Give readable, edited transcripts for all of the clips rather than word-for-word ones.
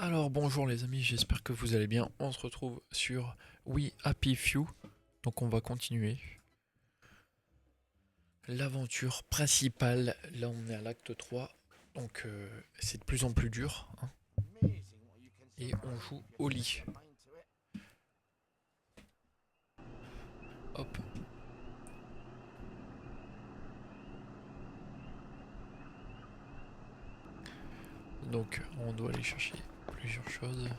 Alors bonjour les amis, j'espère que vous allez bien. On se retrouve sur REDFEUUU. Donc on va continuer l'aventure principale. Là on est à l'acte 3. Donc c'est de plus en plus dur, hein. Et on joue au lit. Hop. Donc on doit aller chercher plusieurs choses.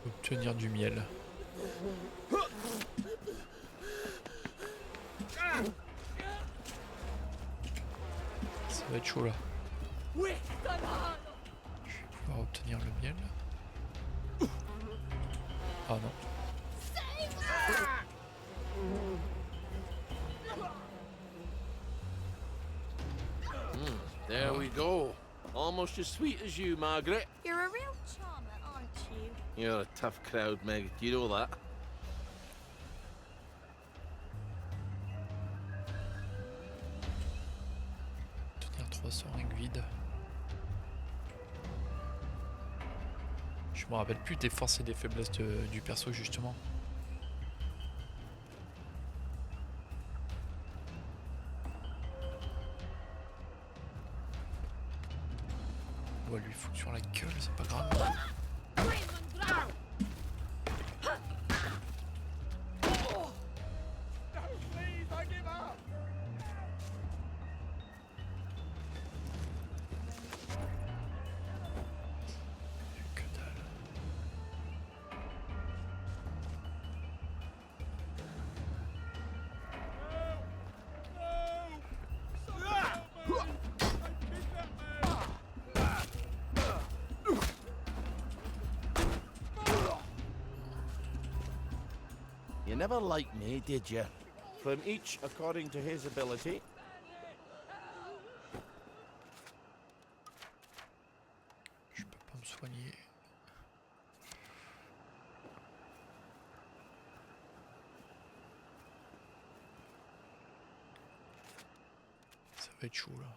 Obtenir du miel. Ça va être chaud là. Je vais pouvoir obtenir le miel. Ah non. There we go. Almost as sweet as you, Margaret. You're a real charmer, aren't you? You're a tough crowd, Meg. Do you know that? Obtenir 300 rings vides. Je me rappelle plus des forces et des faiblesses du perso justement. On va lui foutre sur la gueule, c'est pas grave. Que dalle. You never liked me, did you? From each according to his ability. Je peux pas me soigner. Ça va être chaud là.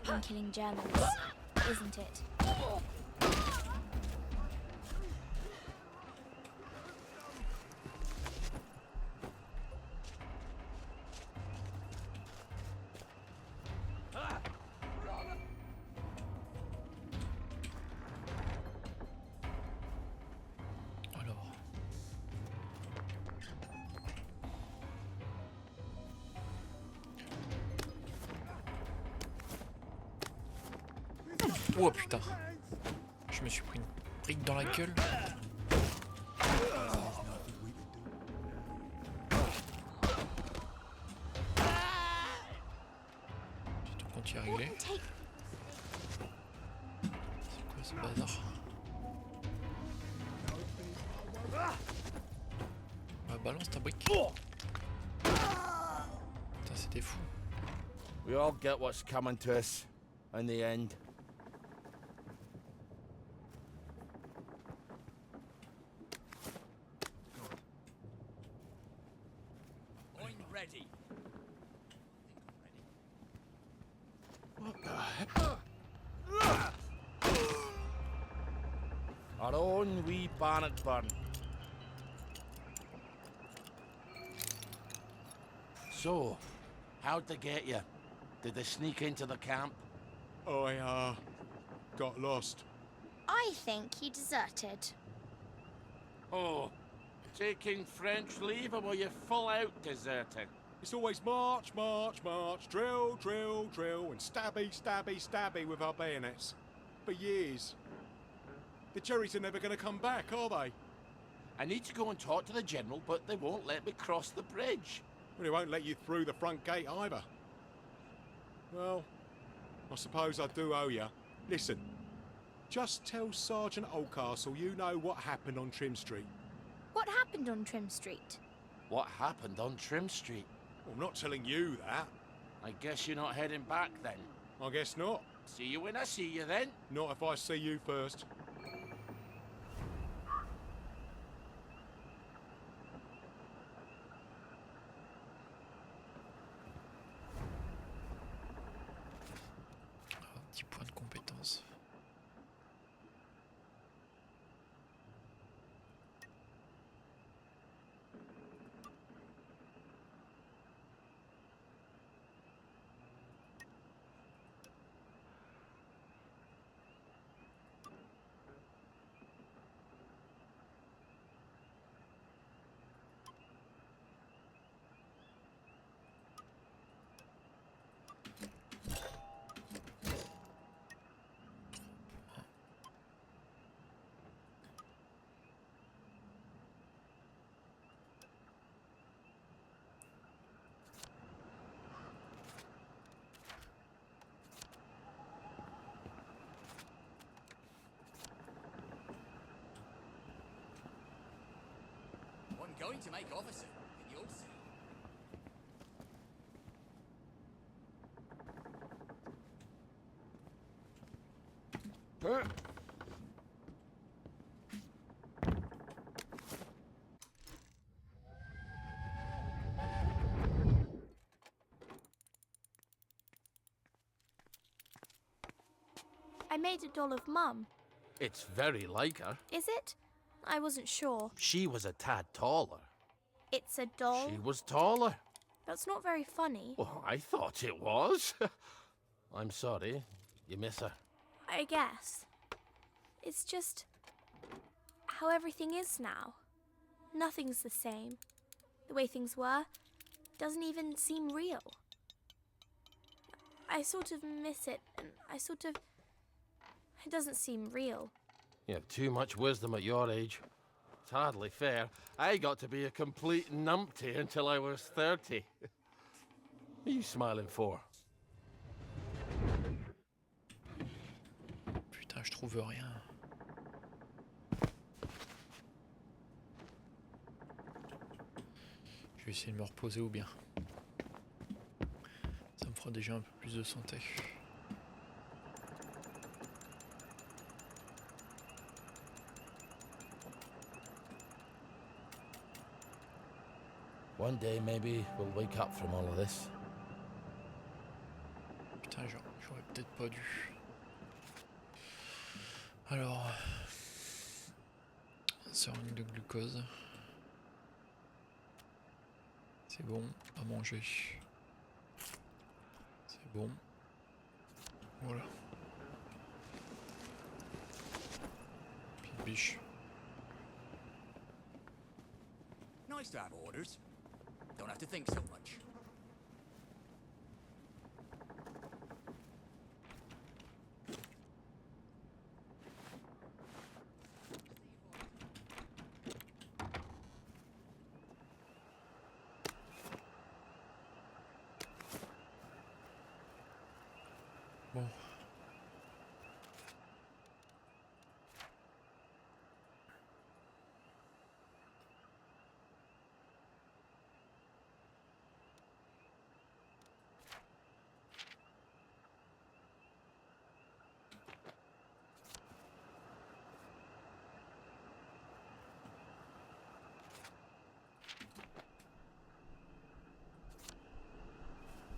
Fun killing Germans, isn't it? Alors. Oh putain. Je me suis pris une brique dans la gueule. J'ai ton compte y est réglé. C'est quoi ce bazar? Bah balance ta brique. Putain c'était fou. We all get what's coming to us in the end. I'm ready. What the heck? Our own wee Bannockburn. So, how'd they get you? Did they sneak into the camp? I got lost. I think he deserted. Oh, taking French leave, or were you full out deserting? It's always march, march, march, drill, drill, drill, and stabby, stabby, stabby with our bayonets. For years. The Cherries are never going to come back, are they? I need to go and talk to the General, but they won't let me cross the bridge. Well, they won't let you through the front gate either. Well, I suppose I do owe you. Listen, just tell Sergeant Oldcastle you know what happened on Trim Street. What happened on Trim Street? What happened on Trim Street? Well, I'm not telling you that. I guess you're not heading back then. I guess not. See you when I see you then. Not if I see you first. Un petit point de compétence. I'm going to make officer, and you'll see. I made a doll of Mum. It's very like her. Is it? I wasn't sure. She was a tad taller. It's a doll? She was taller. That's not very funny. Well, I thought it was. I'm sorry. You miss her. I guess. It's just how everything is now. Nothing's the same. The way things were doesn't even seem real. I sort of miss it, and it doesn't seem real. You have too much wisdom at your age. It's hardly fair. I got to be a complete numpty until I was 30. What are you smiling for? Putain, je trouve rien. Je vais essayer de me reposer ou bien. Ça me fera déjà un peu plus de santé. One day, maybe we'll wake up from all of this. Putain, j'aurais peut-être pas dû. Alors, seringue de glucose. C'est bon, à manger. C'est bon. Voilà. Petite biche. Nice to have orders. Don't have to think so much. Bon.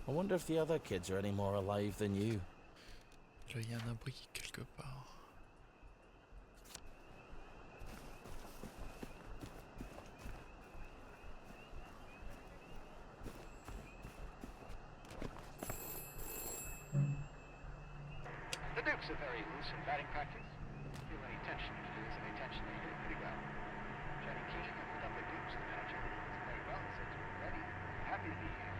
I wonder if the other kids are any more alive than you. Là, il y a un abri quelque part. The Dukes are very loose in batting practice. Feel any tension, introduce any tension, they hit it pretty well. Jenny Keating and put up the Dukes, the manager. It's very well, said we're ready, happy to be here.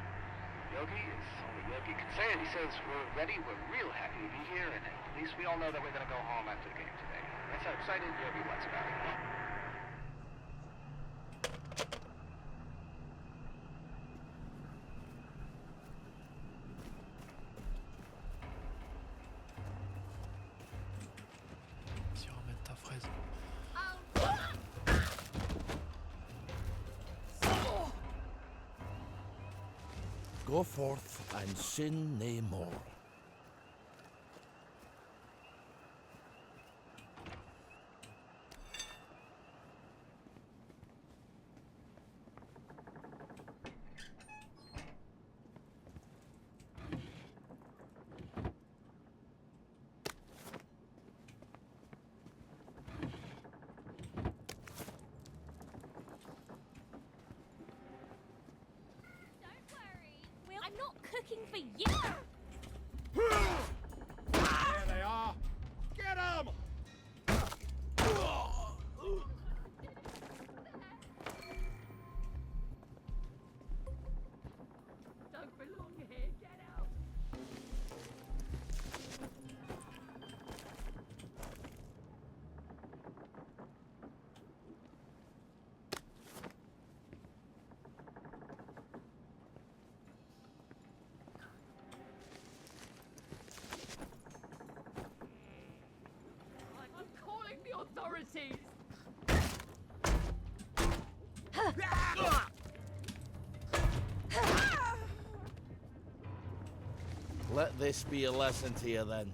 Yogi is only Yogi can say it. He says we're ready, we're real happy to be here, and at least we all know that we're going to go home after the game today. Let's hope so didn't you be what's about it. Vas-y, ramène ta fraise. Go forth and sin nae more. Don't worry, I'm not cooking for you. There they are! Get 'em! Don't belong here. Get out. I'm calling the authorities. Let this be a lesson to you then.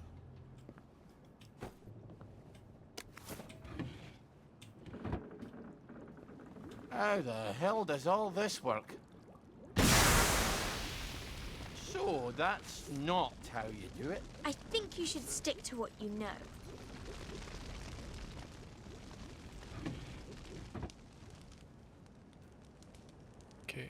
How the hell does all this work? So, that's not how you do it. I think you should stick to what you know. Ok.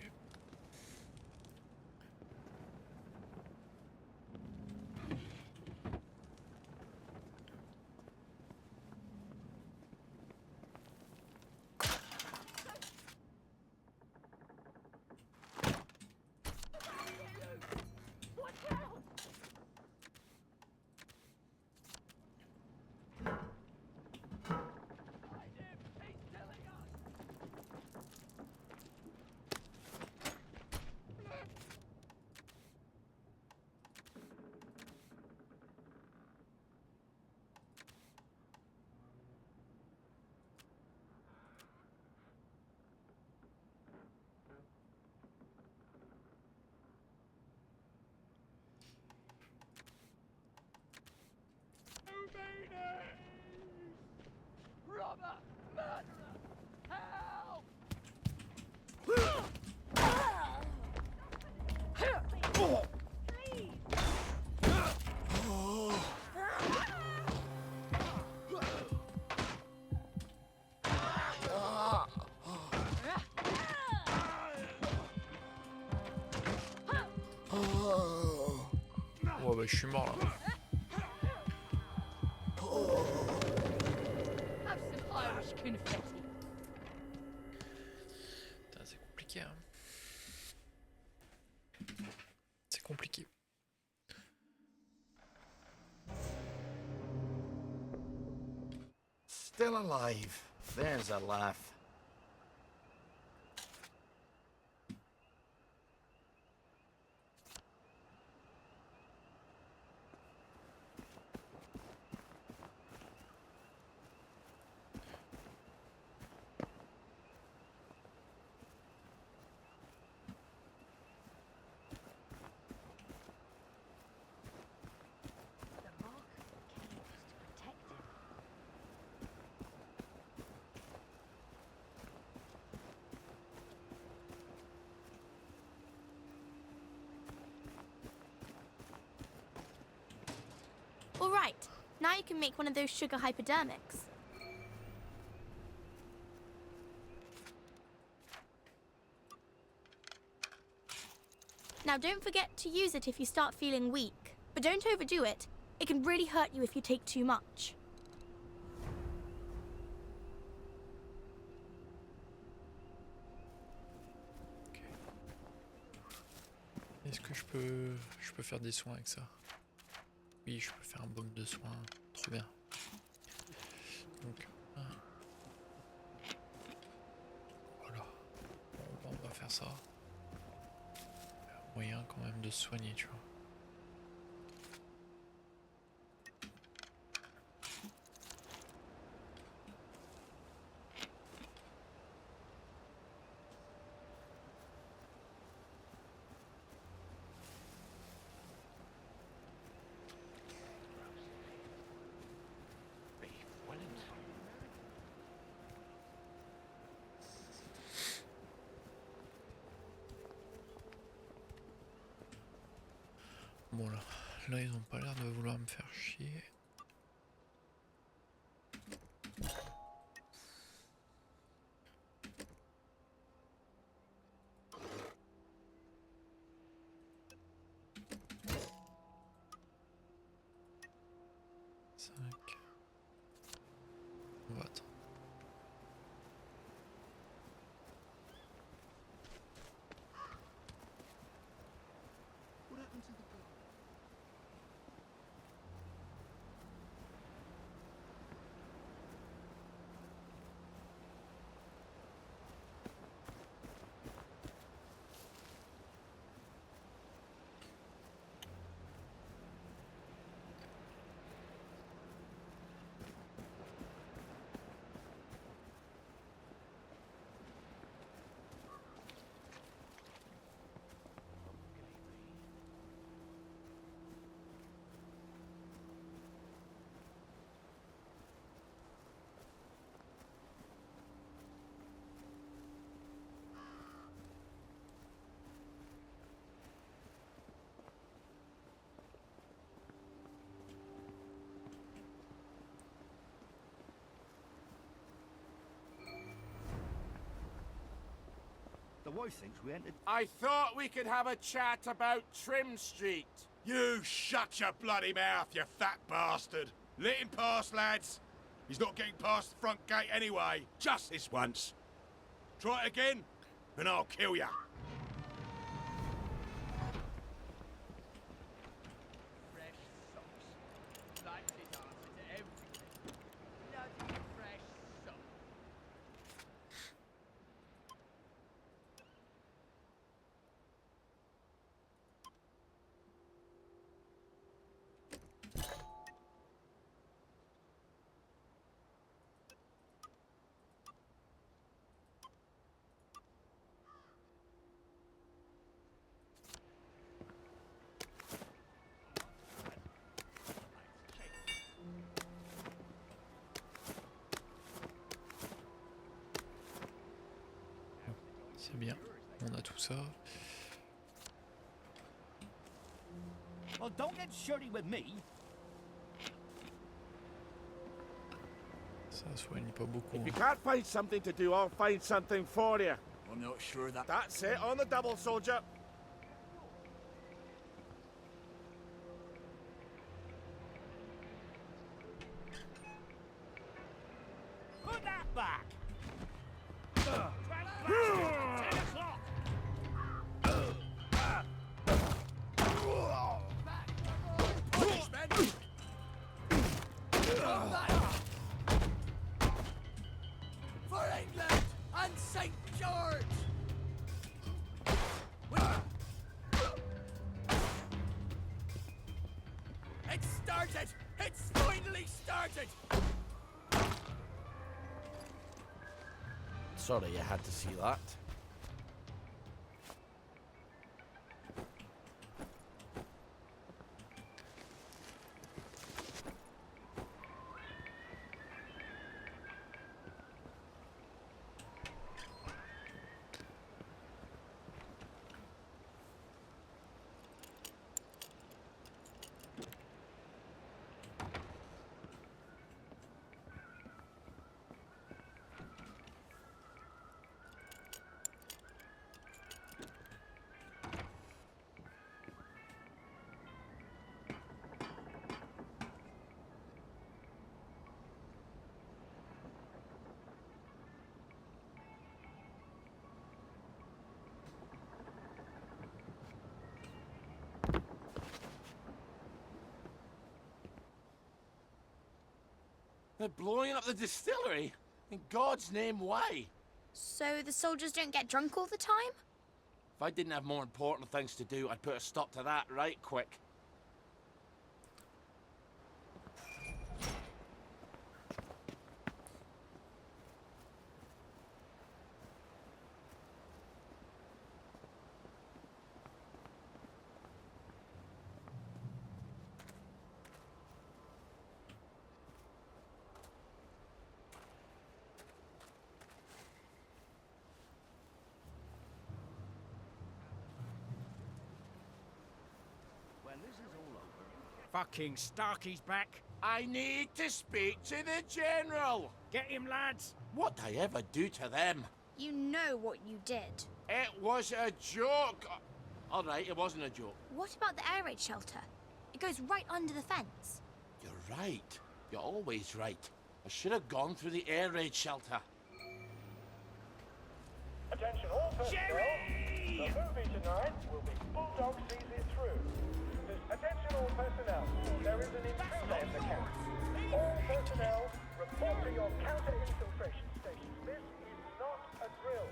Watch out! Find him! He's killing us! Robber! Murderer! Help! Ouais, bah, je suis mort là. Have some Irish confetti. Putain, c'est compliqué, hein. C'est compliqué. Still alive. There's a laugh. The mark of the cave was to protect him. All right, now you can make one of those sugar hypodermics. Now don't forget to use it if you start feeling weak, but don't overdo it. It can really hurt you if you take too much. Ok. Est-ce que je peux faire des soins avec ça? Oui, je peux faire un baume de soins. Trop bien. Donc, voilà. Bon, bah, on va faire ça. Il y a moyen quand même de se soigner, tu vois. Bon là ils ont pas l'air de vouloir me faire chier. On va attendre. The wife thinks we entered. I thought we could have a chat about Trim Street. You shut your bloody mouth, you fat bastard. Let him pass, lads. He's not getting past the front gate anyway. Just this once. Try it again, and I'll kill ya. Fresh socks. That's his answer to everything. Bloody fresh socks. C'est bien, on a tout ça. Well, don't get shirty with me. Ça soigne pas beaucoup. If you can't find something to do, I'll find something for you. I'm not sure that. That's it, on the double, soldier. Put that back. For England and St. George! It started! It's finally started! Sorry you had to see that. They're blowing up the distillery? In God's name, why? So the soldiers don't get drunk all the time? If I didn't have more important things to do, I'd put a stop to that right quick. When this is all over, fucking Starkey's back. I need to speak to the General! Get him, lads. What'd I ever do to them? You know what you did. It was a joke! All right, it wasn't a joke. What about the air raid shelter? It goes right under the fence. You're right. You're always right. I should have gone through the air raid shelter. Attention all personnel. Jerry! The movie tonight will be Bulldog Sees It Through. Attention all personnel. There is an intruder in the camp. All personnel report to your counter-infiltration stations. This is not a drill.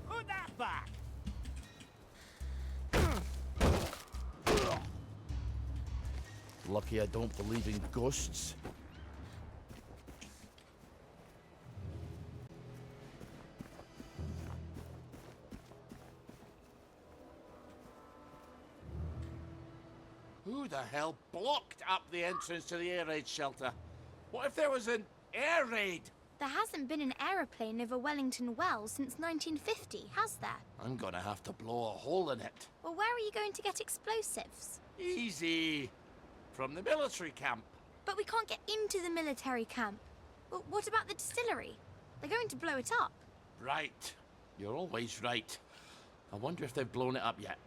Put that back. Lucky I don't believe in ghosts. Who the hell blocked up the entrance to the air raid shelter? What if there was an air raid? There hasn't been an aeroplane over Wellington Wells since 1950, has there? I'm gonna have to blow a hole in it. Well, where are you going to get explosives? Easy. From the military camp. But we can't get into the military camp. Well, what about the distillery? They're going to blow it up. Right. You're always right. I wonder if they've blown it up yet.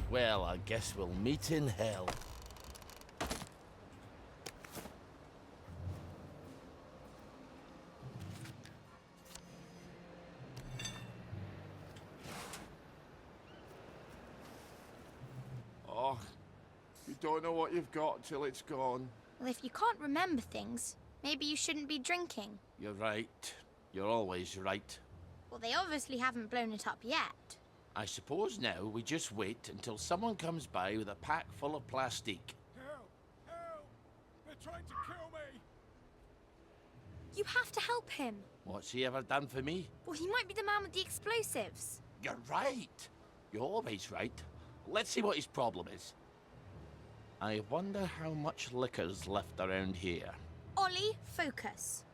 Well, I guess we'll meet in hell. Oh, you don't know what you've got till it's gone. Well, if you can't remember things, maybe you shouldn't be drinking. You're right. You're always right. Well, they obviously haven't blown it up yet. I suppose now we just wait until someone comes by with a pack full of plastique. Help! Help! They're trying to kill me! You have to help him. What's he ever done for me? Well, he might be the man with the explosives. You're right. You're always right. Let's see what his problem is. I wonder how much liquor's left around here. Ollie, focus.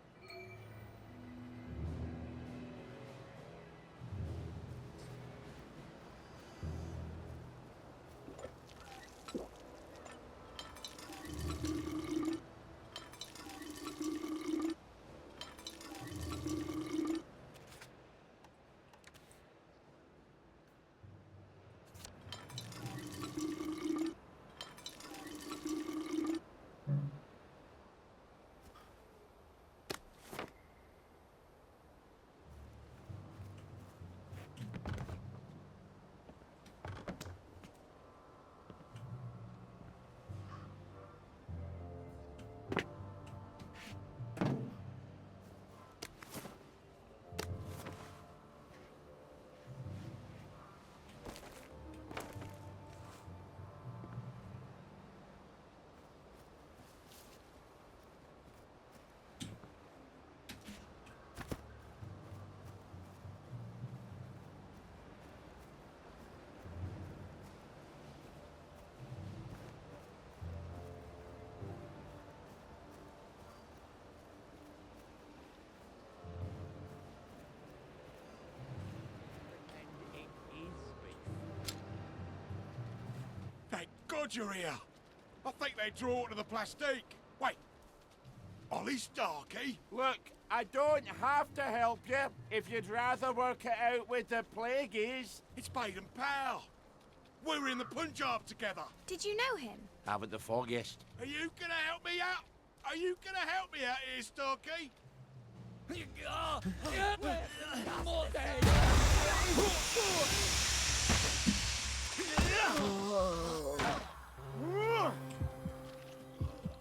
God you're here! I think they draw to the plastique. Wait, Ollie Starkey? Look, I don't have to help you if you'd rather work it out with the plagueies. It's Baden Powell. We were in the Punjab together. Did you know him? Haven't the foggiest. Are you gonna help me out? Are you gonna help me out here, Starkey?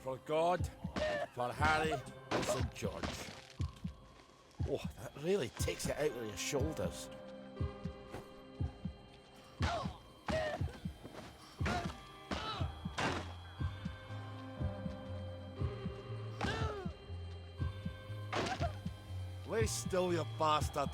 For God, for Harry, and St. George. Oh, that really takes it out of your shoulders. Lay still, you bastard.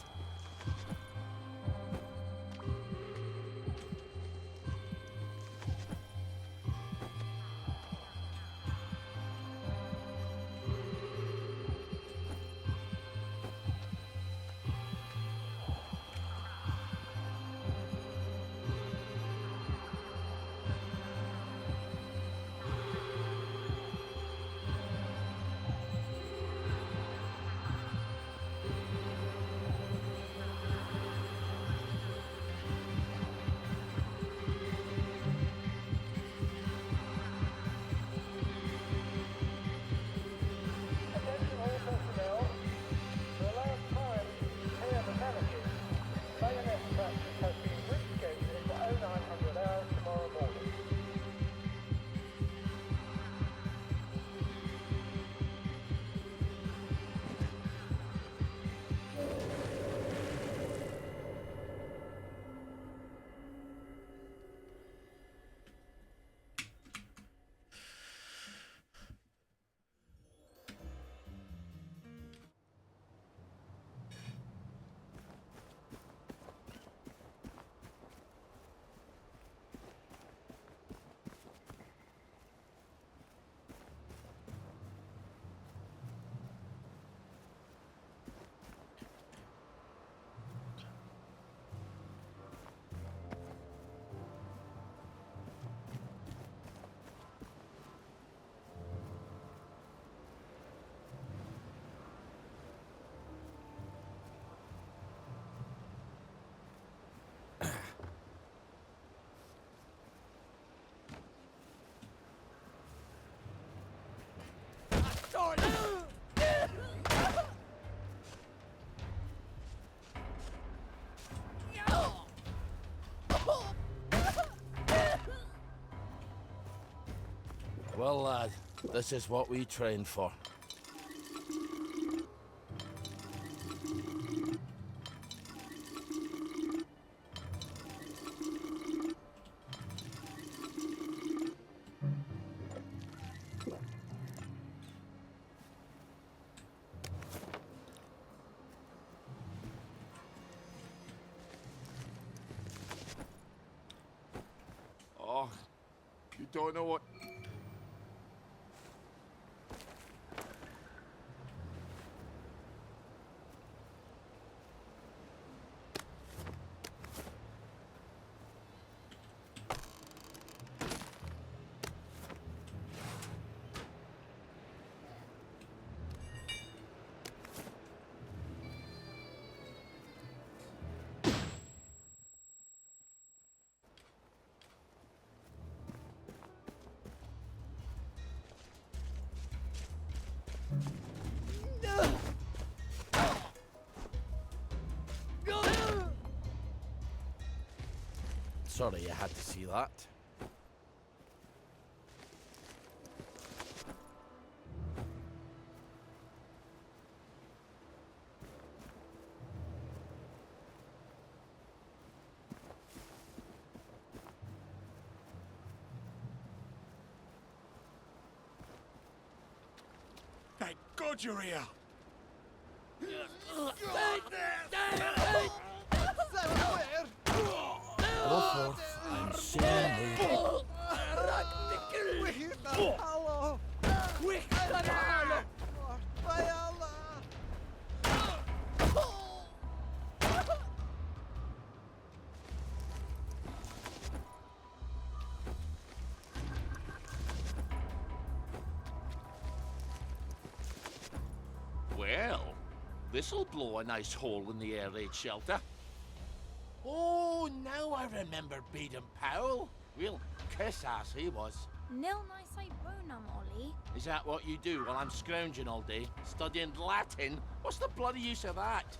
Attention all personnel. For the last time, prepare the managers. Bayonet practice has been rescheduled for 0900 hours tomorrow morning. Well, lad, this is what we trained for. Oh, you don't know what... Sorry you had to see that. Thank God you're here! Go forth and say no. Well, this'll blow a nice hole in the air raid shelter. Oh, now I remember Baden Powell. Real kiss-ass he was. Nil nisi bonum, Ollie. Is that what you do while I'm scrounging all day? Studying Latin? What's the bloody use of that?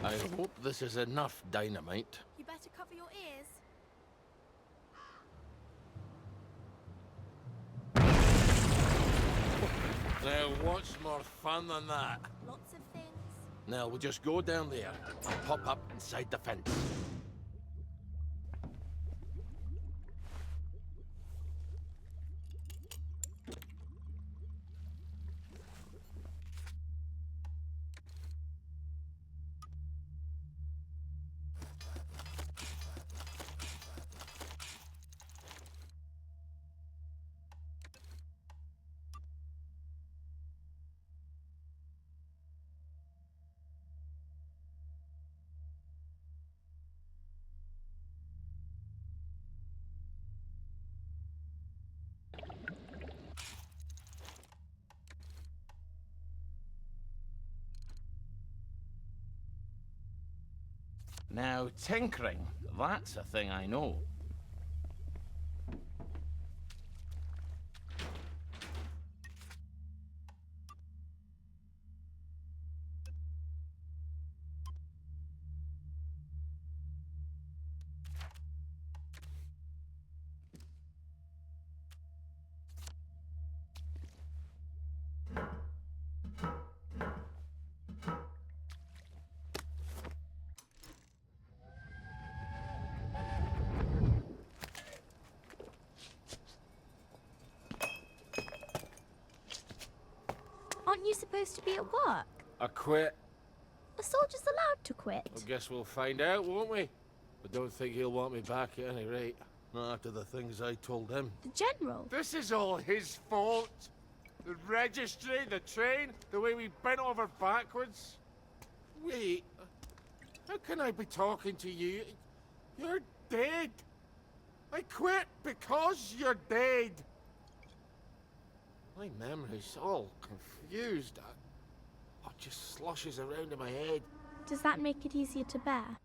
I hope this is enough dynamite. You better cover your ears. Now, what's more fun than that? Lots of things. Now, we'll just go down there and pop up inside the fence. Now, tinkering, that's a thing I know. Aren't you supposed to be at work? I quit. Are soldiers allowed to quit? I guess we'll find out, won't we? I don't think he'll want me back at any rate. Not after the things I told him. The general? This is all his fault. The registry, the train, the way we bent over backwards. Wait, how can I be talking to you? You're dead. I quit because you're dead. My memory's all confused. It just sloshes around in my head. Does that make it easier to bear?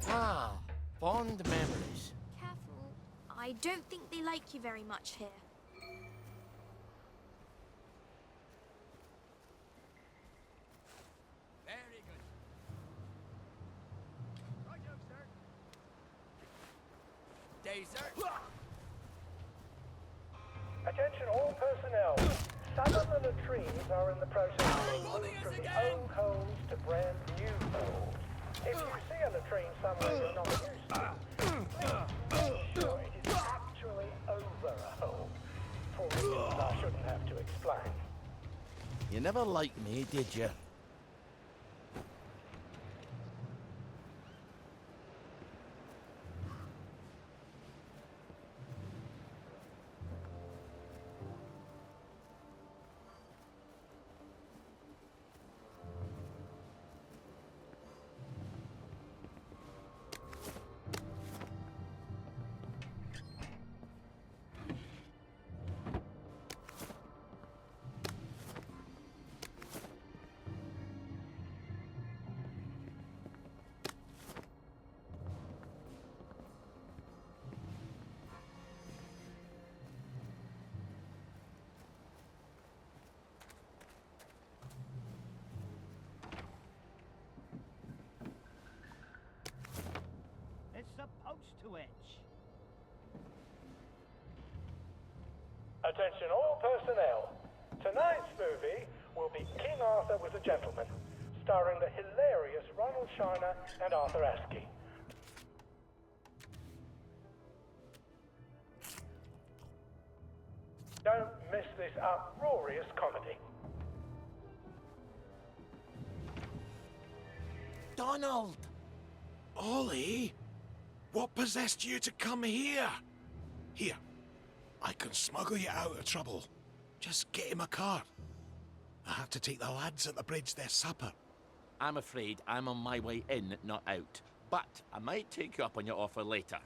Ah, fond memories. Careful. I don't think they like you very much here. Very good. Righto, sir. Desert. Attention all personnel. Some of the latrines are in the process of being moved from the old holes to brand new holes. If you see a latrine somewhere you're not used to, please make sure it is actually over a hole. For reasons I shouldn't have to explain. You never liked me, did you? It's supposed to itch. Attention all personnel. Tonight's movie will be King Arthur Was a Gentleman, starring the hilarious Ronald Shiner and Arthur Askey. Don't miss this uproarious comedy. Donald! Ollie, what possessed you to come here? Here, I can smuggle you out of trouble. Just get him a cart. I have to take the lads at the bridge their supper. I'm afraid I'm on my way in, not out. But I might take you up on your offer later.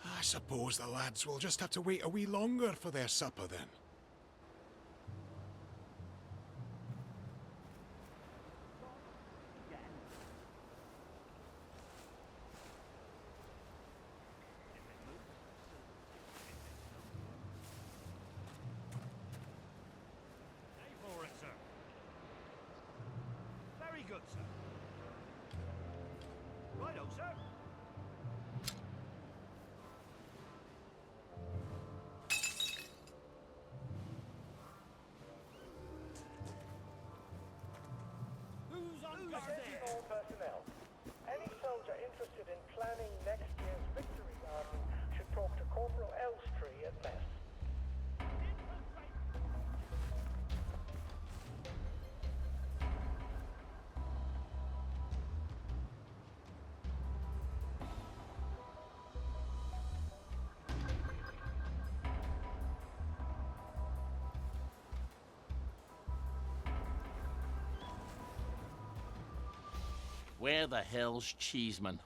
I suppose the lads will just have to wait a wee longer for their supper then. Pay for it, sir. Very good, sir. Righto, sir. Who's on guard Attention there? all personnel. Any soldier interested in planning next year's victory garden should talk to Corporal Elstree at mess. Where the hell's Cheeseman?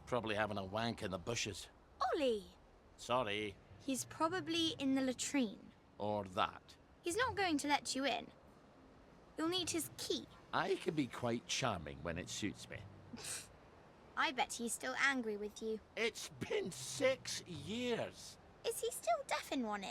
Probably having a wank in the bushes. Ollie! Sorry. He's probably in the latrine. Or that. He's not going to let you in. You'll need his key. I can be quite charming when it suits me. I bet he's still angry with you. It's been 6 years. Is he still deaf in one ear?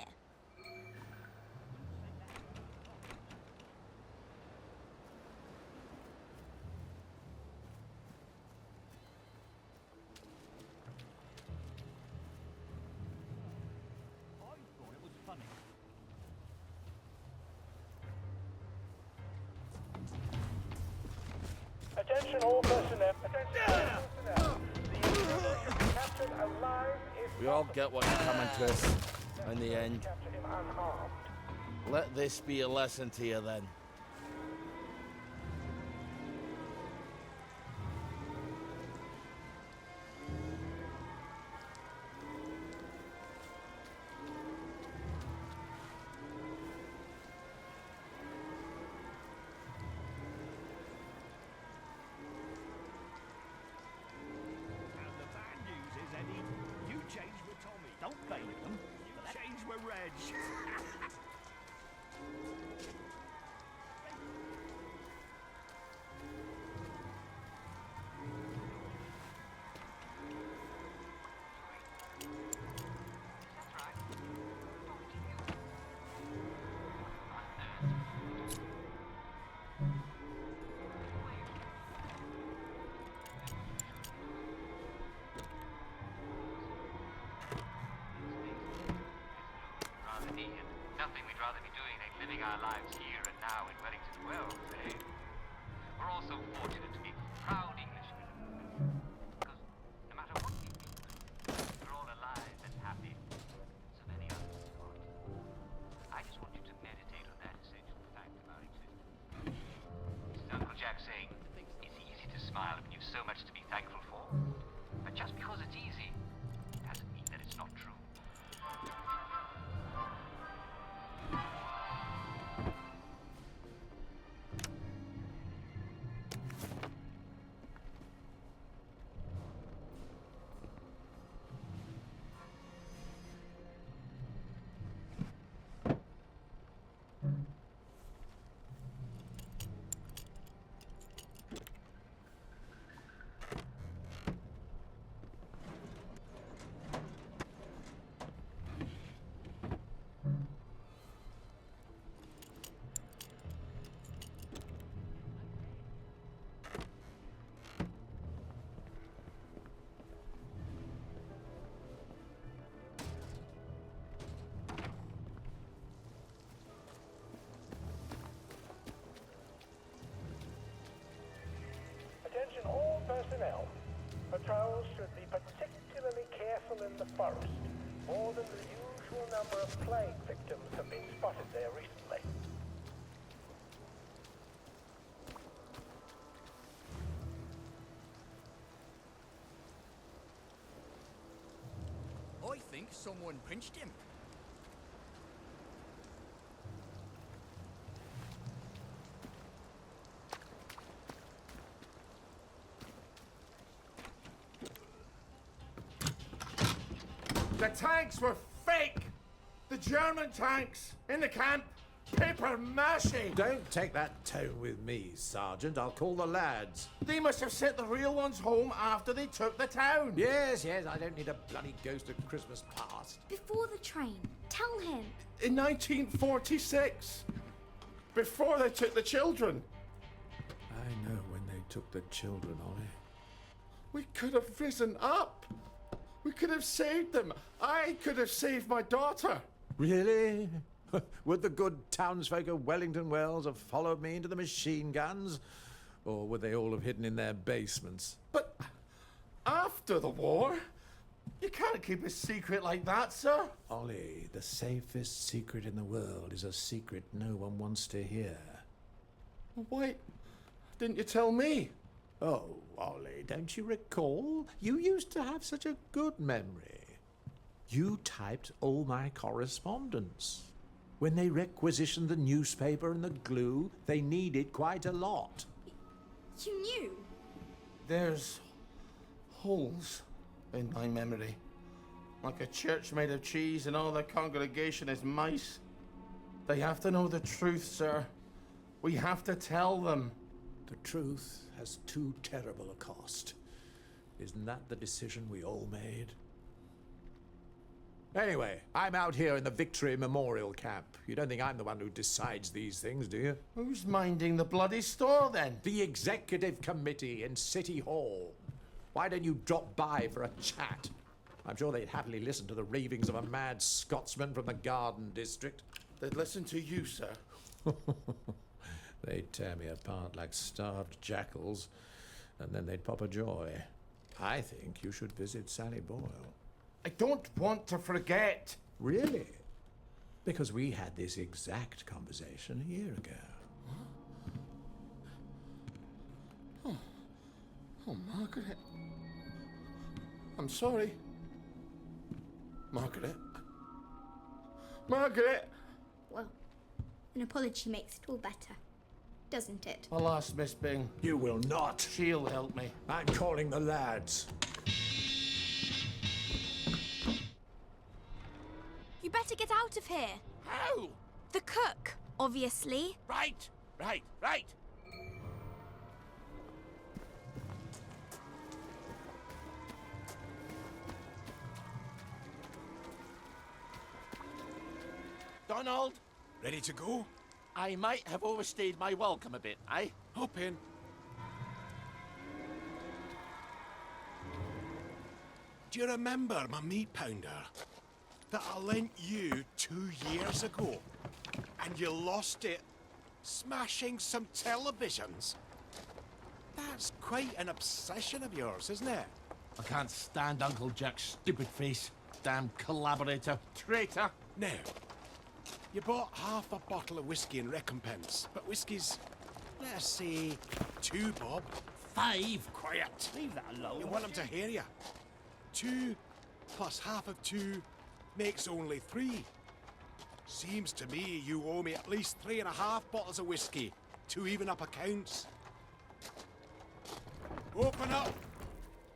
I thought it was funny. Attention all personnel. Attention all personnel. The intruder should be captured alive if We all get what's coming to us in the end. capture him unharmed. Let this be a lesson to you then. And the bad news is, Eddie, you changed with Tommy. Don't blame them. You changed with Reg. living our lives here and now in Wellington Wells, eh? We're all so fortunate to be proud Englishmen. Because no matter what we do, we're all alive and happy. So many others aren't. I just want you to meditate on that essential fact of our existence. This is Uncle Jack saying, it's easy to smile when you've so much to be thankful for. But just because it's easy, doesn't mean that it's not true. Attention all personnel. Patrols should be particularly careful in the forest. More than the usual number of plague victims have been spotted there recently. I think someone pinched him. The tanks were fake! The German tanks in the camp! Paper mache! Don't take that tone with me, Sergeant. I'll call the lads. They must have sent the real ones home after they took the town. Yes, I don't need a bloody ghost of Christmas past. Before the train. Tell him. In 1946. Before they took the children. I know when they took the children, Ollie. We could have risen up. We could have saved them. I could have saved my daughter. Really? Would the good townsfolk of Wellington Wells have followed me into the machine guns? Or would they all have hidden in their basements? But after the war, you can't keep a secret like that, sir. Ollie, the safest secret in the world is a secret no one wants to hear. Why didn't you tell me? Oh, Ollie, don't you recall? You used to have such a good memory. You typed all my correspondence. When they requisitioned the newspaper and the glue, they needed quite a lot. You knew? There's holes in my memory. Like a church made of cheese and all the congregation is mice. They have to know the truth, sir. We have to tell them. The truth has too terrible a cost. Isn't that the decision we all made? Anyway, I'm out here in the Victory Memorial Camp. You don't think I'm the one who decides these things, do you? Who's minding the bloody store, then? The Executive Committee in City Hall. Why don't you drop by for a chat? I'm sure they'd happily listen to the ravings of a mad Scotsman from the Garden District. They'd listen to you, sir. They'd tear me apart like starved jackals, and then they'd pop a joy. I think you should visit Sally Boyle. I don't want to forget. Really? Because we had this exact conversation a year ago. Oh, Margaret. I'm sorry. Margaret. Margaret! Well, an apology makes it all better, doesn't it? Alas, Miss Bing. You will not. She'll help me. I'm calling the lads. You better get out of here. How? The cook, obviously. Right. Donald? Ready to go? I might have overstayed my welcome a bit, eh? Hop in. Do you remember my meat pounder that I lent you 2 years ago? And you lost it, smashing some televisions. That's quite an obsession of yours, isn't it? I can't stand Uncle Jack's stupid face. Damn collaborator. Traitor. Now, you bought half a bottle of whiskey in recompense, but whiskey's, let's say, 2 bob. 5. Quiet. Leave that alone. You want them to hear you. 2 plus half of 2 makes only 3. Seems to me you owe me at least 3.5 bottles of whiskey to even up accounts. Open up!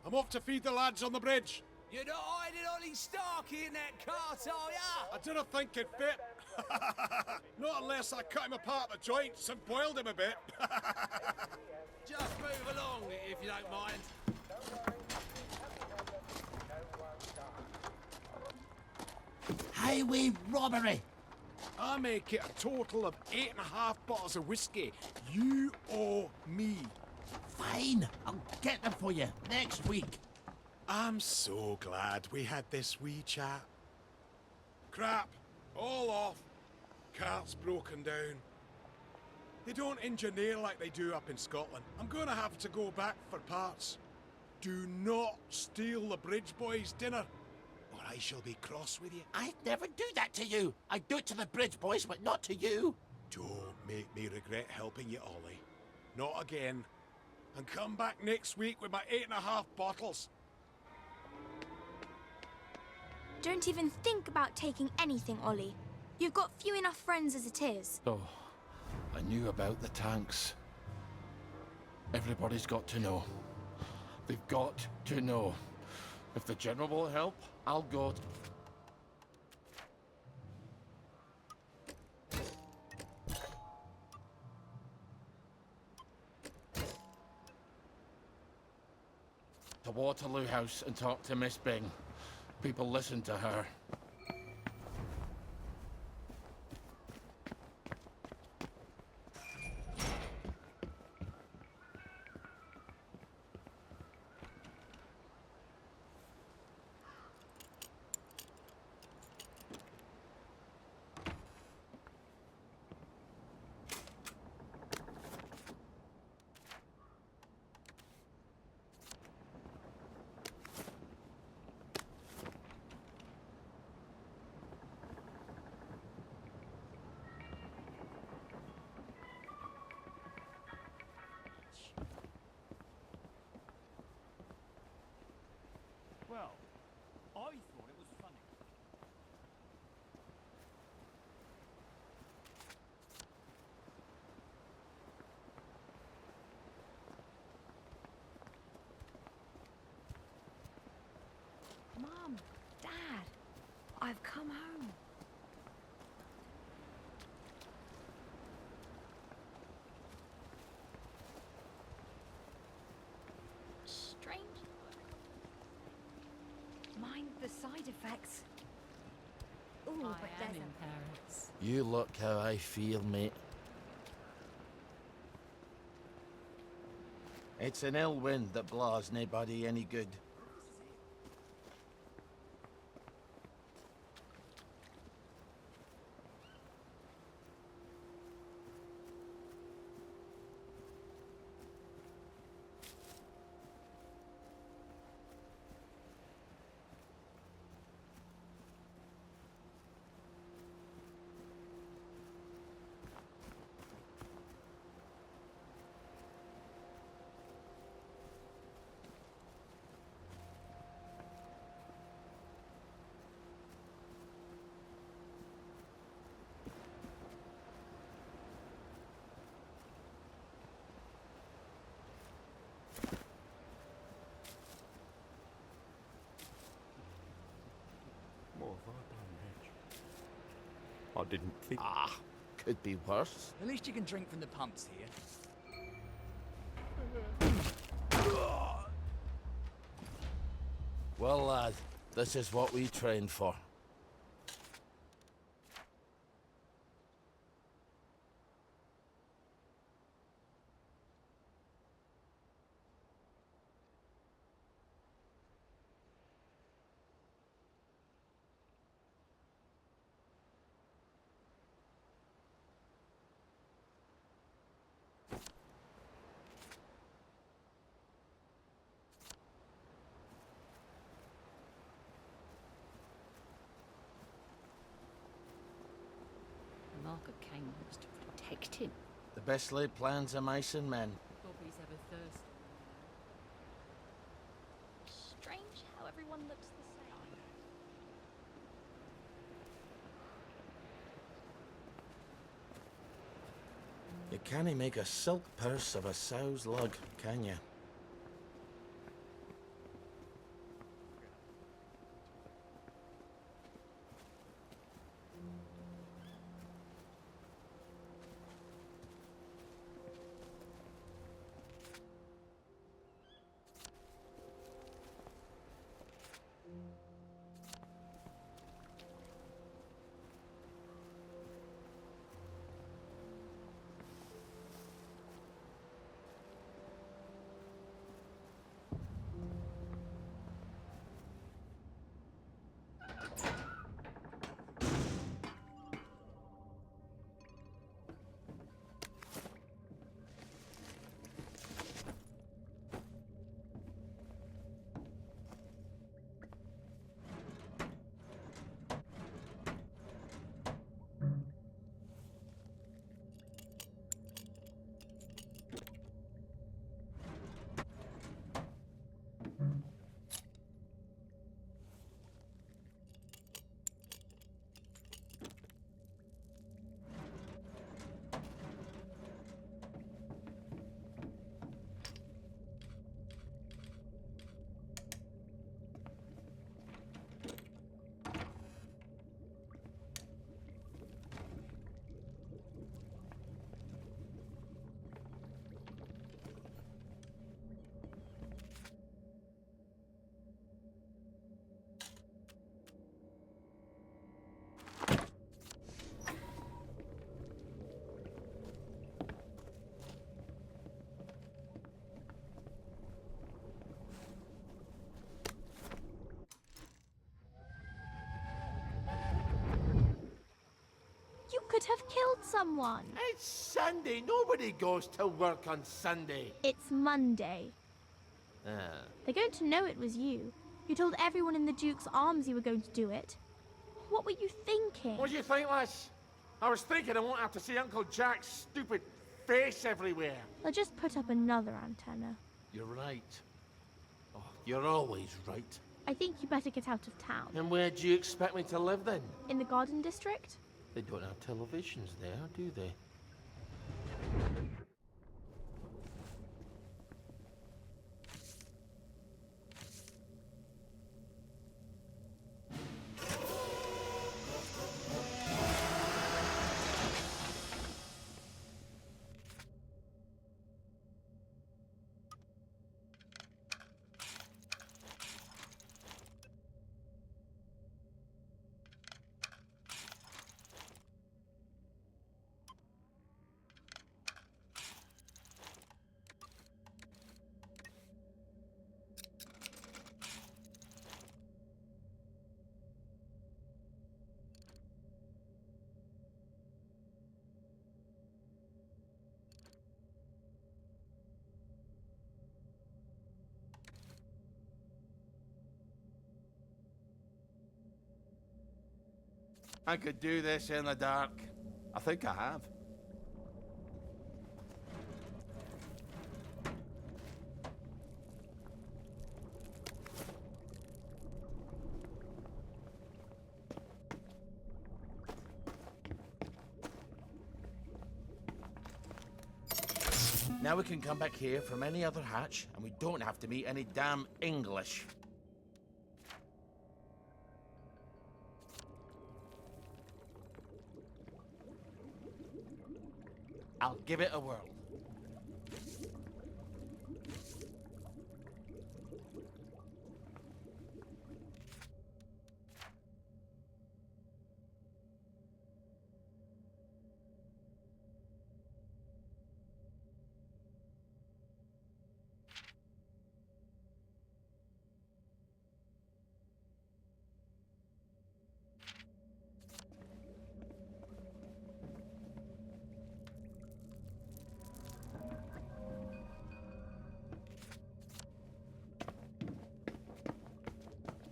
I'm off to feed the lads on the bridge. You're not hiding Ollie Starkey in that cart, are ya? I didn't think it fit. Not unless I cut him apart at the joints and boiled him a bit. Just move along, if you don't mind. Highway robbery. I make it a total of 8.5 bottles of whiskey. You owe me. Fine, I'll get them for you next week. I'm so glad we had this wee chat. Crap, all off. Cart's broken down. They don't engineer like they do up in Scotland. I'm gonna have to go back for parts. Do not steal the bridge boys' dinner, or I shall be cross with you. I'd never do that to you. I'd do it to the bridge boys, but not to you. Don't make me regret helping you, Ollie. Not again. And come back next week with my 8.5 bottles. Don't even think about taking anything, Ollie. You've got few enough friends as it is. Oh, I knew about the tanks. Everybody's got to know. They've got to know. If the General will help, I'll go. To Waterloo House and talk to Miss Bing. People listen to her. Well, I thought it was funny. Mom, Dad, I've come home. Strange. Mind the side effects. Ooh, I but am there's in Paris. You look how I feel, mate. It's an ill wind that blaws nobody any good. What have I done, Mitch? I didn't think. Ah, could be worse. At least you can drink from the pumps here. Well, lad, this is what we trained for. came was to protect him. The best laid plans of mice and men. Bobby's ever thirsty. Strange how everyone looks the same. You can't make a silk purse of a sow's lug, can you? You could have killed someone. It's Sunday. Nobody goes to work on Sunday. It's Monday. They're going to know it was you. You told everyone in the Duke's Arms you were going to do it. What were you thinking? What do you think, lass? I was thinking I won't have to see Uncle Jack's stupid face everywhere. They'll just put up another antenna. You're right. Oh, you're always right. I think you better get out of town. And where do you expect me to live then? In the Garden District? They don't have televisions there, do they? I could do this in the dark. I think I have. Now we can come back here from any other hatch, and we don't have to meet any damn English. I'll give it a whirl.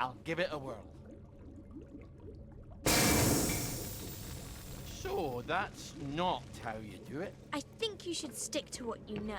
I'll give it a whirl. So, that's not how you do it. I think you should stick to what you know.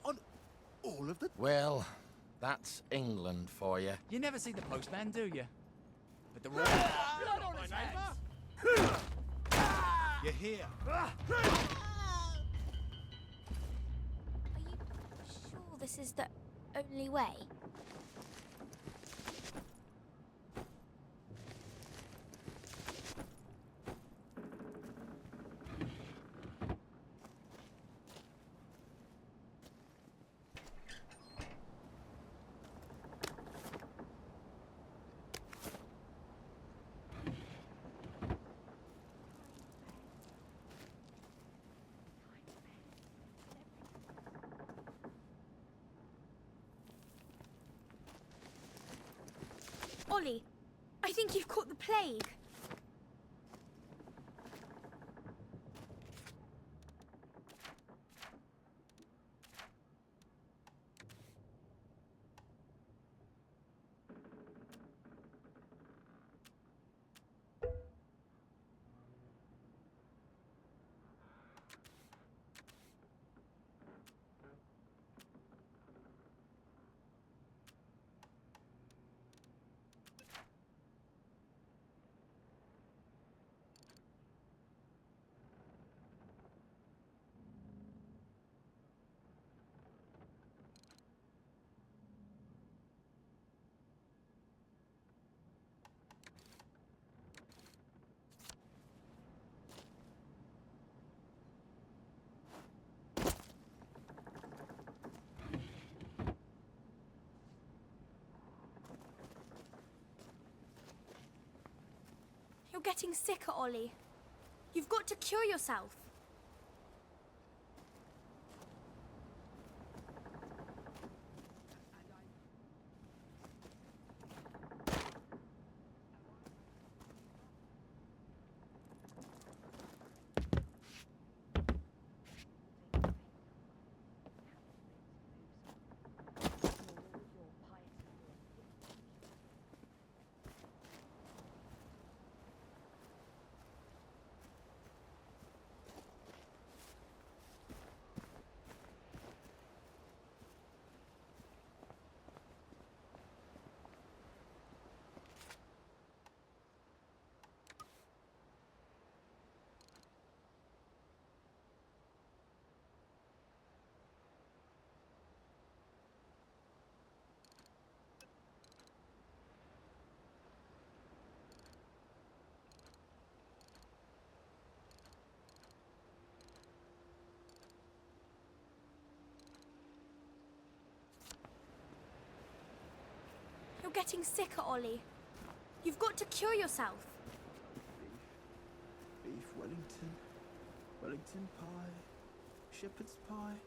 On all of the... Well, that's England for you. You never see the postman, do you? But the royal... Blood on his hands! You're here. Are you sure this is the only way? Ollie, I think you've caught the plague. You're getting sicker, Ollie. You've got to cure yourself. You're getting sicker, Ollie. You've got to cure yourself. Beef Wellington. Wellington pie. Shepherd's pie.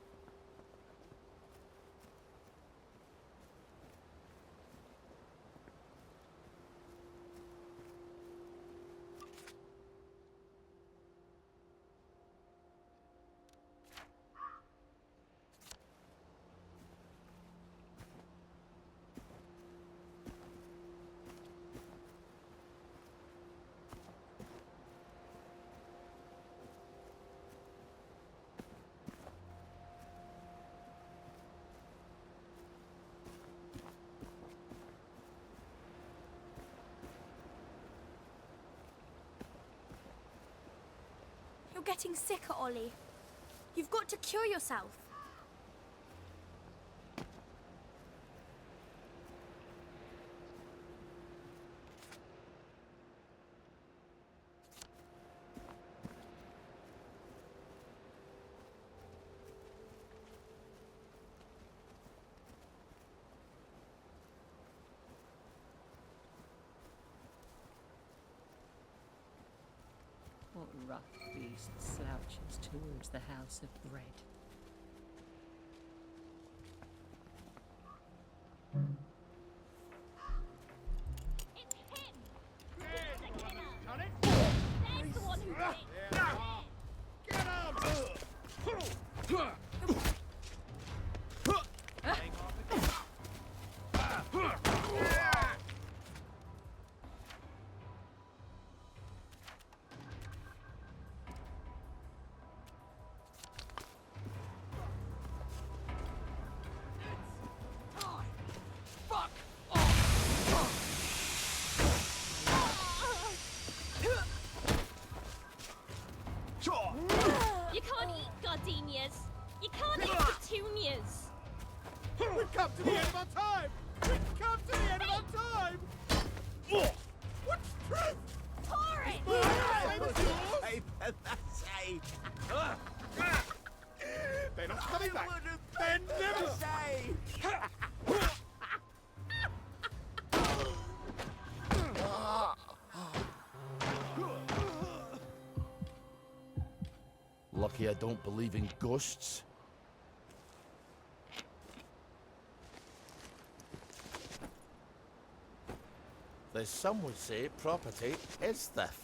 You're getting sicker, Ollie. You've got to cure yourself. What rough beast slouches towards the house of bread? There's the one who did it. You can't eat gardenias. You can't eat petunias. We've come to the end of our time! We've come to the end of our time! What's truth? Pour it! They're not coming back! They're never... Lucky I don't believe in ghosts. There's some would say property is theft.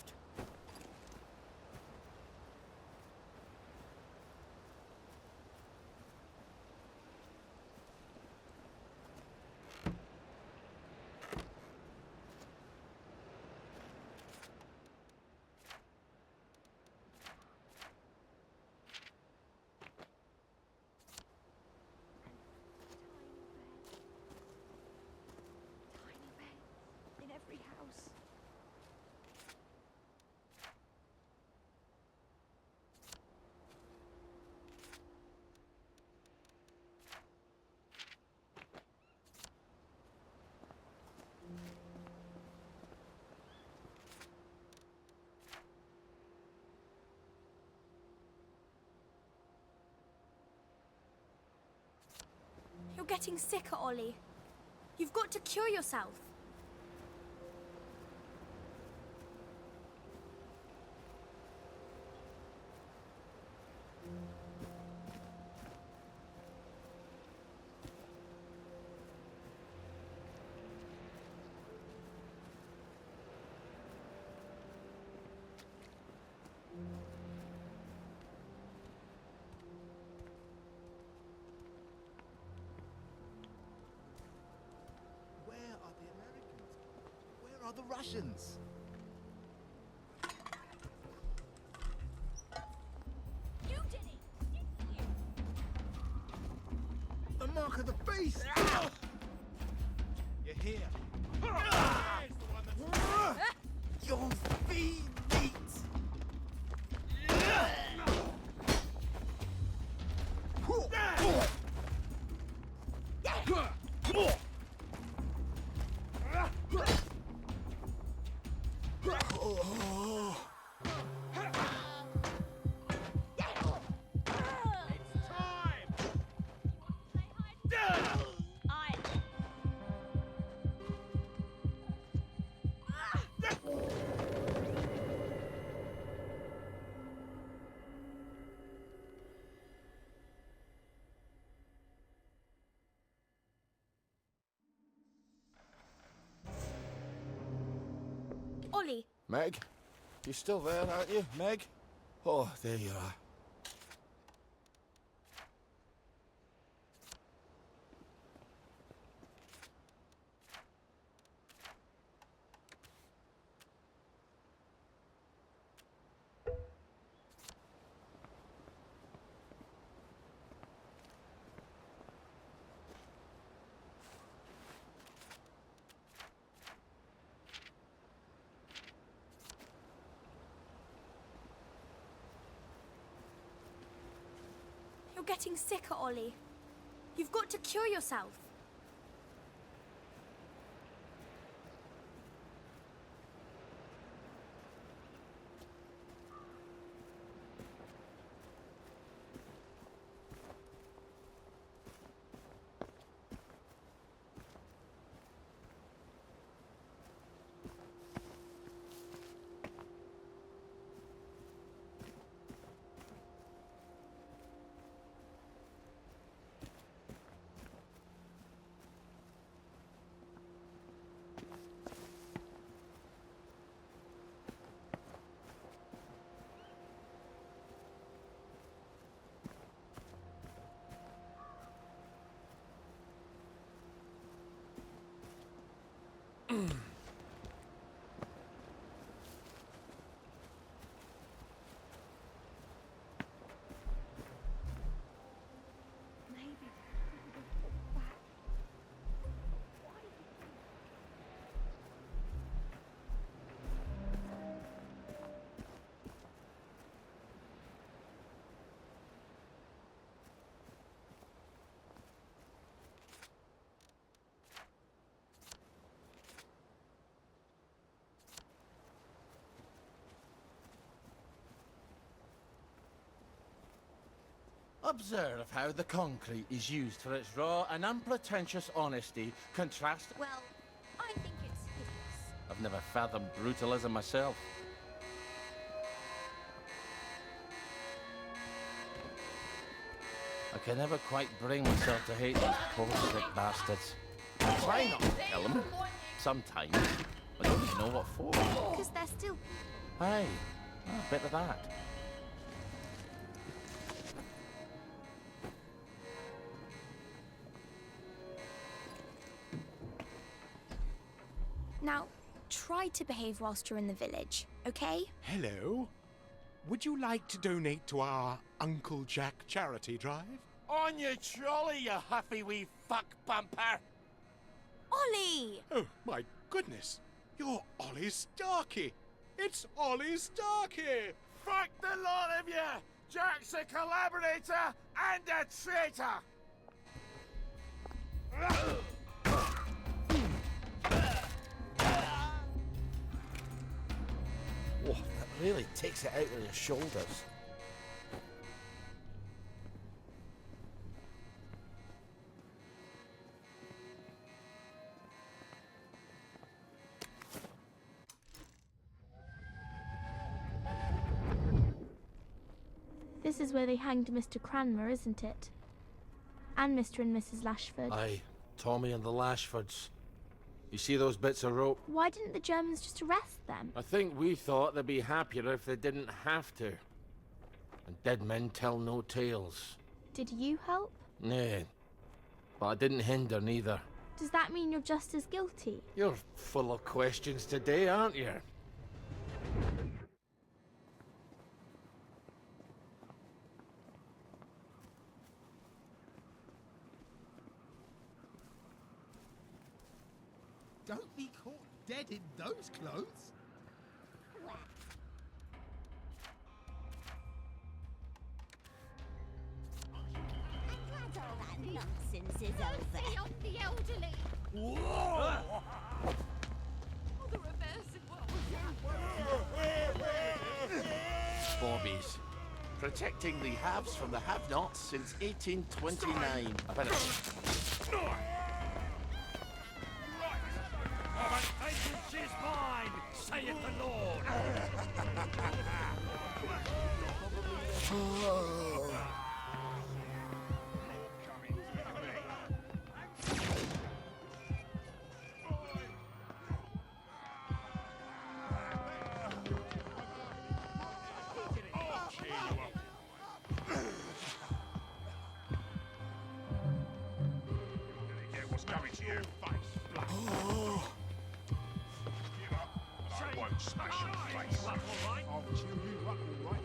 In every house. You're getting sicker, Ollie. You've got to cure yourself. Where are the Americans? Where are the Russians? You did it! The mark of the beast! You're here. Your feet meat! Ollie. Meg? You still there, aren't you, Meg? Oh, there you are. You're getting sicker, Ollie. You've got to cure yourself. Observe how the concrete is used for its raw and unpretentious honesty, contrast... Well, I think it's hideous. I've never fathomed brutalism myself. I can never quite bring myself to hate these poor sick bastards. I try not to kill them. Sometimes. I don't even know what for. Because they're still... Aye, a bit of that. Now, try to behave whilst you're in the village, okay? Hello. Would you like to donate to our Uncle Jack charity drive? On your trolley, you huffy wee fuck bumper! Ollie! Oh, my goodness. You're Ollie Starkey. It's Ollie Starkey! Fuck the lot of you! Jack's a collaborator and a traitor! Oh, that really takes it out of your shoulders. This is where they hanged Mr. Cranmer, isn't it? And Mr. and Mrs. Lashford. Aye, Tommy and the Lashfords. You see those bits of rope? Why didn't the Germans just arrest them? I think we thought they'd be happier if they didn't have to. And dead men tell no tales. Did you help? Nay, but I didn't hinder neither. Does that mean you're just as guilty? You're full of questions today, aren't you? Don't be caught dead in those clothes. I'm glad all that nonsense is over. On the elderly. Whoa! Oh, the reverse of what was Bobbies. Protecting the haves from the have-nots since 1829. I better... Vengeance is mine, saith the Lord. It's coming to your face. Oh. Give up, and I won't smash your face. I'll chew you up, all right.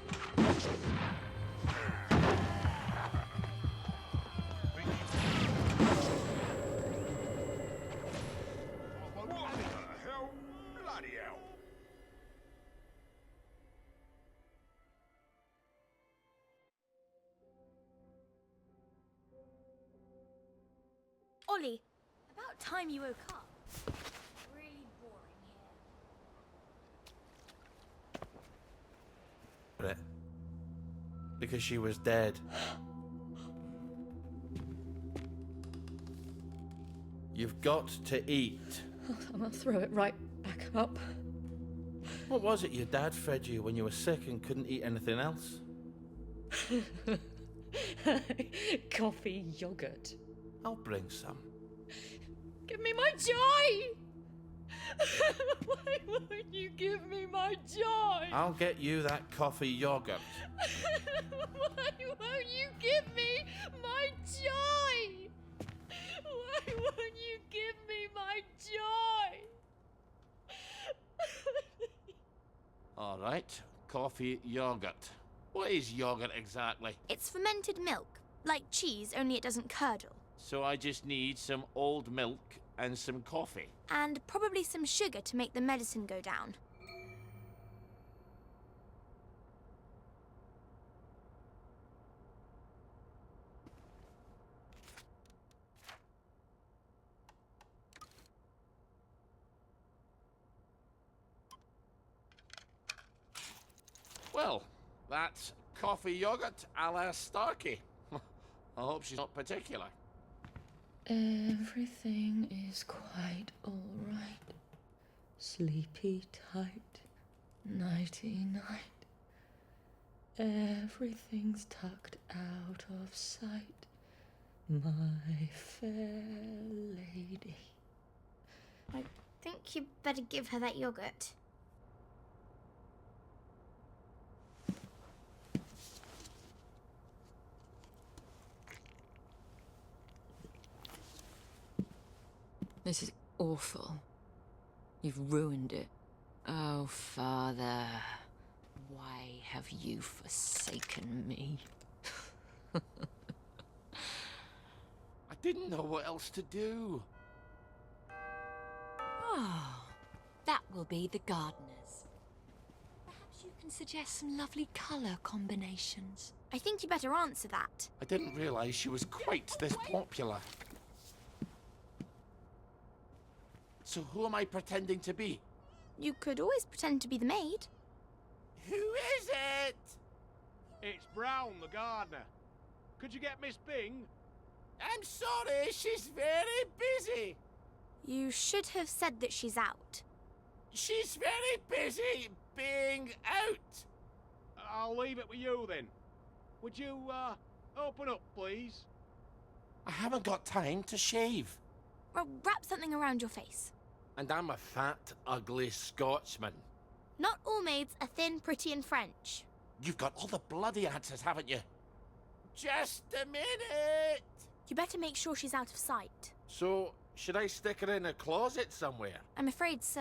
What the hell? Bloody hell. Ollie, about time you woke up. Really boring here. It. Because she was dead. You've got to eat. I'm gonna throw it right back up. What was it your dad fed you when you were sick and couldn't eat anything else? Coffee yogurt. I'll bring some. Give me my joy! Why won't you give me my joy? I'll get you that coffee yogurt. Why won't you give me my joy? Why won't you give me my joy? All right, coffee yogurt. What is yogurt exactly? It's fermented milk, like cheese, only it doesn't curdle. So I just need some old milk and some coffee. And probably some sugar to make the medicine go down. Well, that's coffee yogurt a la Starkey. I hope she's not particular. Everything is quite all right. Sleepy tight, nighty-night. Everything's tucked out of sight, my fair lady. I think you'd better give her that yogurt. This is awful. You've ruined it. Oh, Father, why have you forsaken me? I didn't know what else to do. Oh, that will be the gardeners. Perhaps you can suggest some lovely colour combinations. I think you better answer that. I didn't realise she was quite this popular. So who am I pretending to be? You could always pretend to be the maid. Who is it? It's Brown, the gardener. Could you get Miss Bing? I'm sorry, she's very busy. You should have said that she's out. She's very busy being out. I'll leave it with you then. Would you, open up, please? I haven't got time to shave. Well, wrap something around your face. And I'm a fat, ugly Scotsman. Not all maids are thin, pretty, and French. You've got all the bloody answers, haven't you? Just a minute! You better make sure she's out of sight. So, should I stick her in a closet somewhere? I'm afraid so.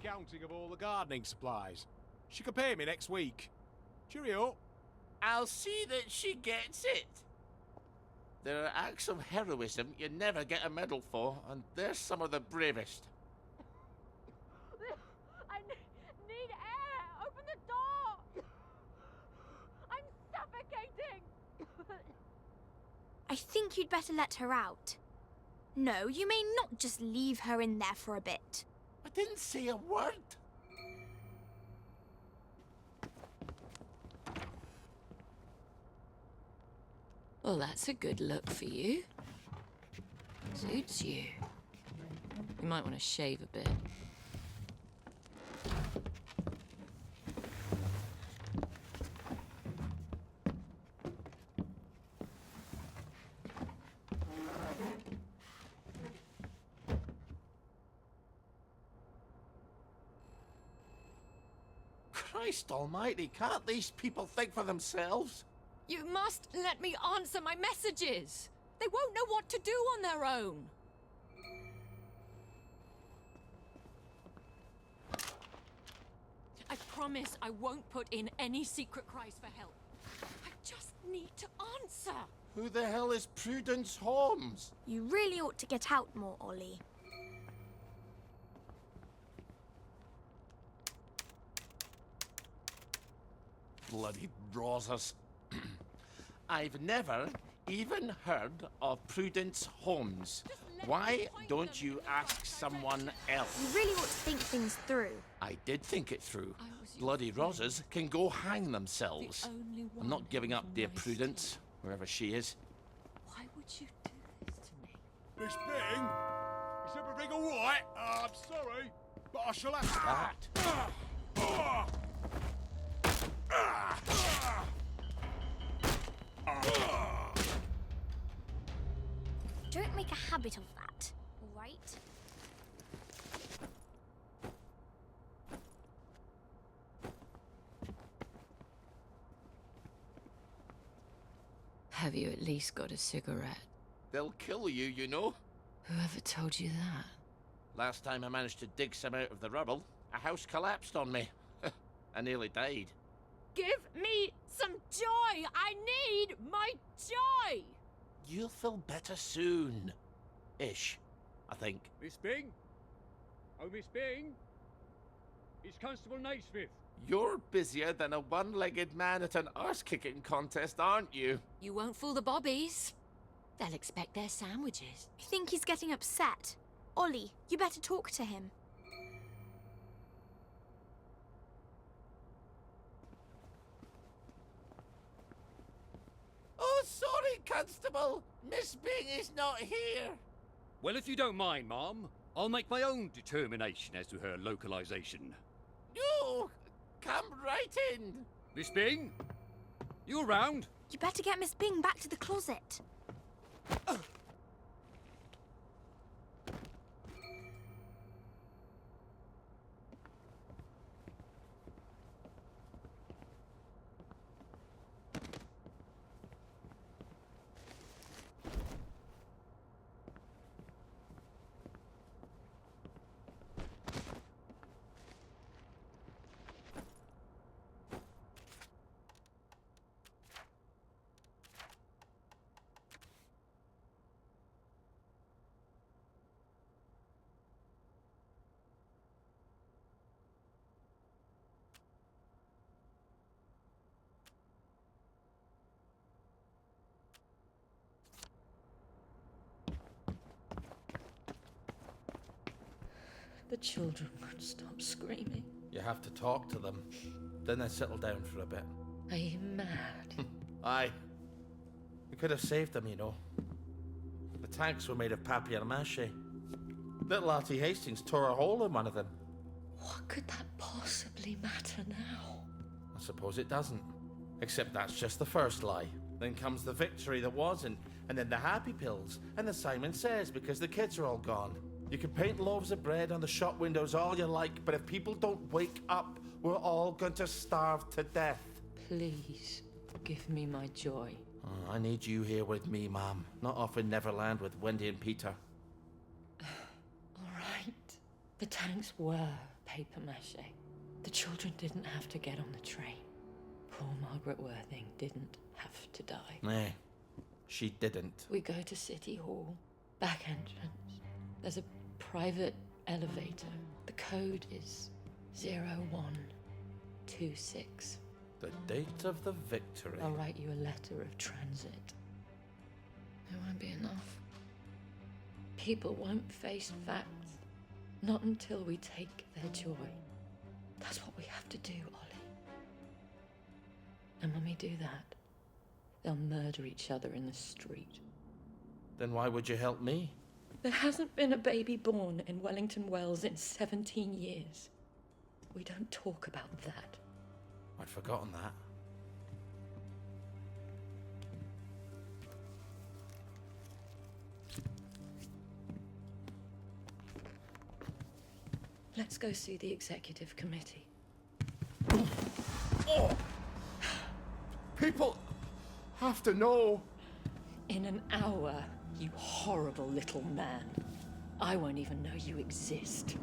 accounting of all the gardening supplies. She can pay me next week. Cheerio. I'll see that she gets it. There are acts of heroism you never get a medal for, and they're some of the bravest. I need air! Open the door! I'm suffocating! I think you'd better let her out. No, you may not just leave her in there for a bit. I didn't say a word. Well, that's a good look for you. Suits you. You might want to shave a bit. Christ almighty, can't these people think for themselves? You must let me answer my messages. They won't know what to do on their own. I promise I won't put in any secret cries for help. I just need to answer. Who the hell is Prudence Holmes? You really ought to get out more, Ollie. Bloody Rosas. I've never even heard of Prudence Holmes. Why don't you ask someone else? You really ought to think things through. I did think it through. Bloody Rosas can go hang themselves. I'm not giving up dear Prudence, wherever she is. Why would you do this to me? Miss Bing, is everything all right? I'm sorry, but I shall have That. Don't make a habit of that, all right? Have you at least got a cigarette? They'll kill you, you know. Whoever told you that? Last time I managed to dig some out of the rubble, a house collapsed on me. I nearly died. Give me some joy! I need my joy! You'll feel better soon. Ish, I think. Miss Bing? Oh, Miss Bing? It's Constable Naismith. You're busier than a one-legged man at an arse-kicking contest, aren't you? You won't fool the bobbies. They'll expect their sandwiches. I think he's getting upset. Ollie, you better talk to him. Oh, sorry, Constable. Miss Bing is not here. Well, if you don't mind, Ma'am, I'll make my own determination as to her localization. No, come right in. Miss Bing? You around? You better get Miss Bing back to the closet. The children won't stop screaming. You have to talk to them. Then they settle down for a bit. Are you mad? Aye. We could have saved them, you know. The tanks were made of papier-mâché. Little Artie Hastings tore a hole in one of them. What could that possibly matter now? I suppose it doesn't. Except that's just the first lie. Then comes the victory that wasn't, and then the happy pills, and the Simon Says because the kids are all gone. You can paint loaves of bread on the shop windows all you like, but if people don't wake up, we're all going to starve to death. Please, give me my joy. Oh, I need you here with me, Mom. Not off in Neverland with Wendy and Peter. All right. The tanks were paper mache. The children didn't have to get on the train. Poor Margaret Worthing didn't have to die. Nah, she didn't. We go to City Hall, back entrance. There's a private elevator. The code is 0126. The date of the victory. I'll write you a letter of transit. It won't be enough. People won't face facts. Not until we take their joy. That's what we have to do, Ollie. And when we do that, they'll murder each other in the street. Then why would you help me? There hasn't been a baby born in Wellington Wells in 17 years. We don't talk about that. I'd forgotten that. Let's go see the executive committee. Oh! People have to know. In an hour, you horrible little man. I won't even know you exist.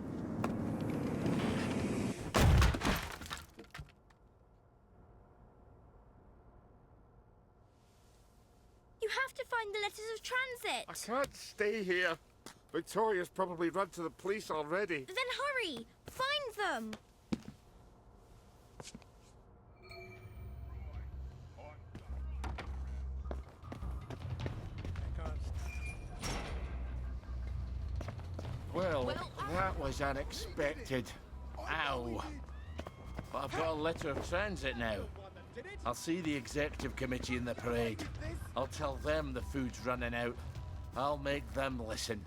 You have to find the letters of transit. I can't stay here. Victoria's probably run to the police already. Then hurry! Find them! Well, that was unexpected. Ow. But I've got a letter of transit now. I'll see the executive committee in the parade. I'll tell them the food's running out. I'll make them listen.